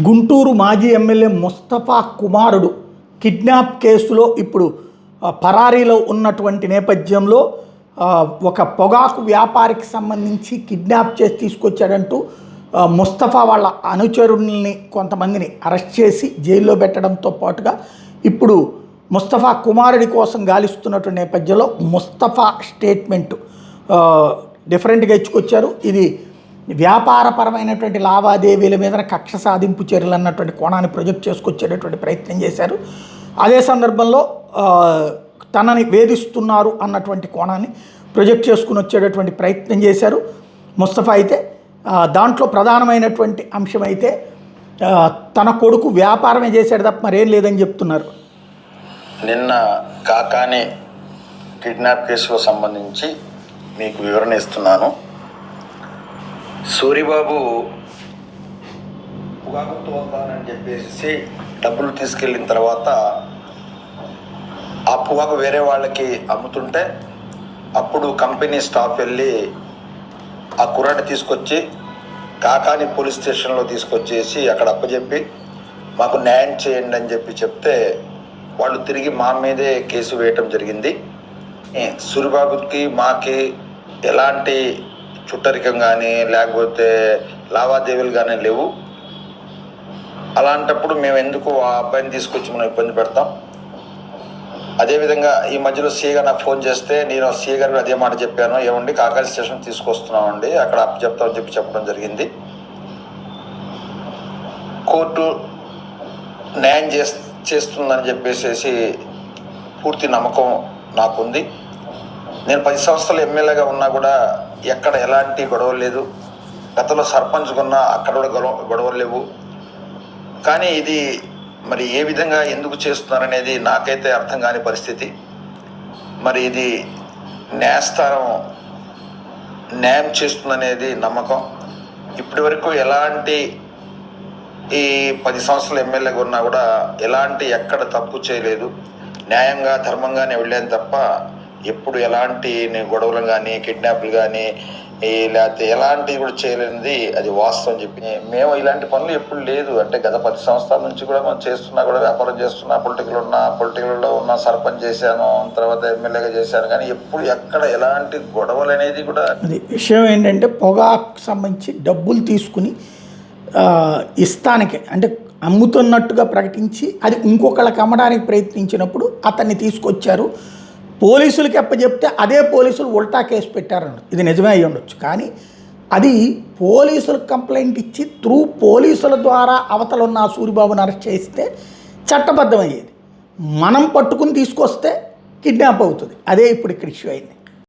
గుంటూరు మాజీ ఎమ్మెల్యే ముస్తఫా కుమారుడు కిడ్నాప్ కేసులో ఇప్పుడు పరారీలో ఉన్నటువంటి నేపథ్యంలో ఒక పొగాకు వ్యాపారికి సంబంధించి కిడ్నాప్ చేసి తీసుకొచ్చాడంటూ ముస్తఫా వాళ్ళ అనుచరుల్ని కొంతమందిని అరెస్ట్ చేసి జైల్లో పెట్టడంతో పాటుగా ఇప్పుడు ముస్తఫా కుమారుడి కోసం గాలిస్తున్నటువంటి నేపథ్యంలో ముస్తఫా స్టేట్మెంటు డిఫరెంట్గా ఇచ్చుకొచ్చారు. ఇది వ్యాపారపరమైనటువంటి లావాదేవీల మీద కక్ష సాధింపు చర్యలు అన్నటువంటి కోణాన్ని ప్రొజెక్ట్ చేసుకొచ్చేటటువంటి ప్రయత్నం చేశారు. అదే సందర్భంలో తనని వేధిస్తున్నారు అన్నటువంటి కోణాన్ని ప్రొజెక్ట్ చేసుకుని వచ్చేటటువంటి ప్రయత్నం చేశారు ముస్తఫా. అయితే దాంట్లో ప్రధానమైనటువంటి అంశం అయితే తన కొడుకు వ్యాపారమే చేశాడు తప్ప మరేం లేదని చెప్తున్నారు. నిన్న కాకాని కిడ్నాప్ కేసుకు సంబంధించి మీకు వివరణ ఇస్తున్నాను. సూరిబాబు పొగాకు తోలుతానని చెప్పేసి డబ్బులు తీసుకెళ్ళిన తర్వాత ఆ పొగాకు వేరే వాళ్ళకి అమ్ముతుంటే అప్పుడు కంపెనీ స్టాఫ్ వెళ్ళి ఆ కుర్రాడిని తీసుకొచ్చి కాకాని పోలీస్ స్టేషన్లో తీసుకొచ్చేసి అక్కడ అప్పచెప్పి మాకు న్యాయం చేయండి అని చెప్తే వాళ్ళు తిరిగి మా మీదే కేసు వేయటం జరిగింది. సూరిబాబుకి మాకి ఎలాంటి చుట్టరికం కానీ లేకపోతే లావాదేవీలు కానీ లేవు. అలాంటప్పుడు మేము ఎందుకు ఆ అబ్బాయిని తీసుకొచ్చి మనం ఇబ్బంది పెడతాం. అదేవిధంగా ఈ మధ్యలో సీఏ గారు నాకు ఫోన్ చేస్తే నేను సీఏ గారు అదే మాట చెప్పాను, ఏమండి కాకాని స్టేషన్ తీసుకొస్తున్నామండి అక్కడ అప్పు చెప్తామని చెప్పడం జరిగింది. కోర్టు న్యాయం చేస్తుందని చెప్పేసి పూర్తి నమ్మకం నాకుంది. నేను 10 సంవత్సరాలు ఎమ్మెల్యేగా ఉన్నా కూడా ఎక్కడ ఎలాంటి గొడవలు లేదు. గతంలో సర్పంచ్గా ఉన్నా అక్కడ కూడా గొడవలు లేవు. కానీ ఇది మరి ఏ విధంగా ఎందుకు చేస్తున్నారనేది నాకైతే అర్థం కాని పరిస్థితి. మరి ఇది న్యాయస్థానం న్యాయం చేస్తుందనేది నమ్మకం. ఇప్పటి వరకు ఎలాంటి ఈ 10 సంవత్సరాలు ఎమ్మెల్యేగా ఉన్నా కూడా ఎలాంటి ఎక్కడ తప్పు చేయలేదు. న్యాయంగా ధర్మంగానే వెళ్ళాను తప్ప ఎప్పుడు ఎలాంటి గొడవలు కానీ కిడ్నాప్లు కానీ లేకపోతే ఎలాంటివి కూడా చేయలేనిది అది వాస్తవం చెప్పి మేము ఇలాంటి పనులు ఎప్పుడు లేదు. అంటే గత 10 సంవత్సరాల నుంచి కూడా మనం చేస్తున్నా కూడా వ్యాపారం చేస్తున్నా పొలిటికల్లో ఉన్న సర్పంచ్ చేశాను, తర్వాత ఎమ్మెల్యేగా చేశాను, కానీ ఎప్పుడు ఎక్కడ ఎలాంటి గొడవలు అనేది కూడా. అది విషయం ఏంటంటే పొగాకు సంబంధించి డబ్బులు తీసుకుని ఇస్తానికి అంటే అమ్ముతున్నట్టుగా ప్రకటించి అది ఇంకొకళ్ళకి అమ్మడానికి ప్రయత్నించినప్పుడు అతన్ని తీసుకొచ్చారు. పోలీసులకి అప్పచెప్తే అదే పోలీసులు ఉల్టా కేసు పెట్టారన్నారు. ఇది నిజమే అయ్యి ఉండొచ్చు, కానీ అది పోలీసులకు కంప్లైంట్ ఇచ్చి పోలీసుల ద్వారా అవతల ఉన్న సూరిబాబుని అరెస్ట్ చేస్తే చట్టబద్ధమయ్యేది. మనం పట్టుకుని తీసుకొస్తే కిడ్నాప్ అవుతుంది. అదే ఇప్పుడు ఇక్కడ ఇష్యూ అయింది.